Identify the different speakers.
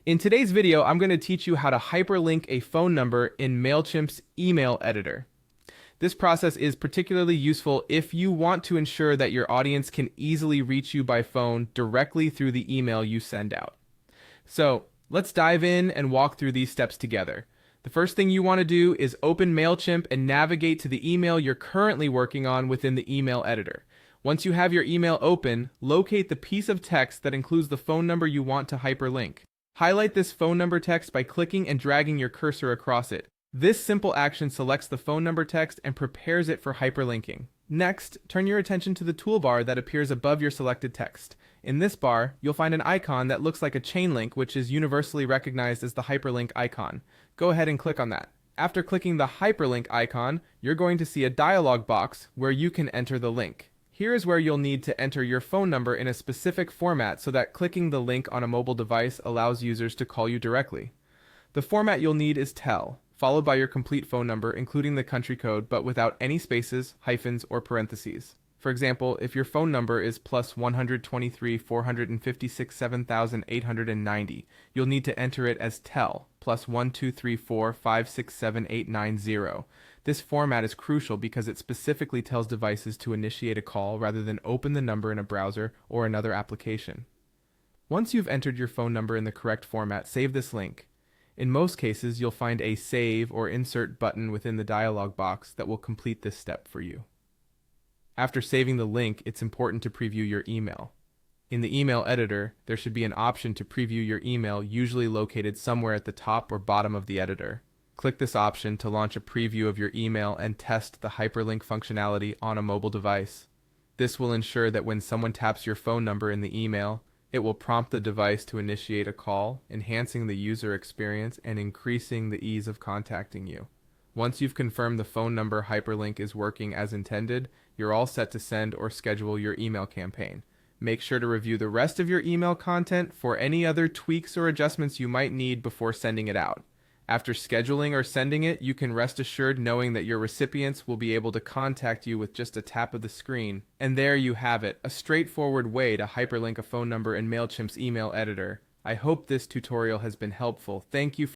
Speaker 1: In today's video, I'm going to teach you how to hyperlink a phone number in Mailchimp's email editor. This process is particularly useful if you want to ensure that your audience can easily reach you by phone directly through the email you send out. So let's dive in and walk through these steps together. The first thing you want to do is open Mailchimp and navigate to the email you're currently working on within the email editor. Once you have your email open, locate the piece of text that includes the phone number you want to hyperlink. Highlight this phone number text by clicking and dragging your cursor across it. This simple action selects the phone number text and prepares it for hyperlinking. Next, turn your attention to the toolbar that appears above your selected text. In this bar, you'll find an icon that looks like a chain link, which is universally recognized as the hyperlink icon. Go ahead and click on that. After clicking the hyperlink icon, you're going to see a dialog box where you can enter the link. Here is where you'll need to enter your phone number in a specific format so that clicking the link on a mobile device allows users to call you directly. The format you'll need is TEL, followed by your complete phone number, including the country code, but without any spaces, hyphens, or parentheses. For example, if your phone number is plus 123 456 7890, you'll need to enter it as TEL, plus 1234 567 890. This format is crucial because it specifically tells devices to initiate a call rather than open the number in a browser or another application. Once you've entered your phone number in the correct format, save this link. In most cases, you'll find a Save or Insert button within the dialog box that will complete this step for you. After saving the link, it's important to preview your email. In the email editor, there should be an option to preview your email, usually located somewhere at the top or bottom of the editor. Click this option to launch a preview of your email and test the hyperlink functionality on a mobile device. This will ensure that when someone taps your phone number in the email, it will prompt the device to initiate a call, enhancing the user experience and increasing the ease of contacting you. Once you've confirmed the phone number hyperlink is working as intended, you're all set to send or schedule your email campaign. Make sure to review the rest of your email content for any other tweaks or adjustments you might need before sending it out. After scheduling or sending it, you can rest assured knowing that your recipients will be able to contact you with just a tap of the screen. And there you have it, a straightforward way to hyperlink a phone number in Mailchimp's email editor. I hope this tutorial has been helpful. Thank you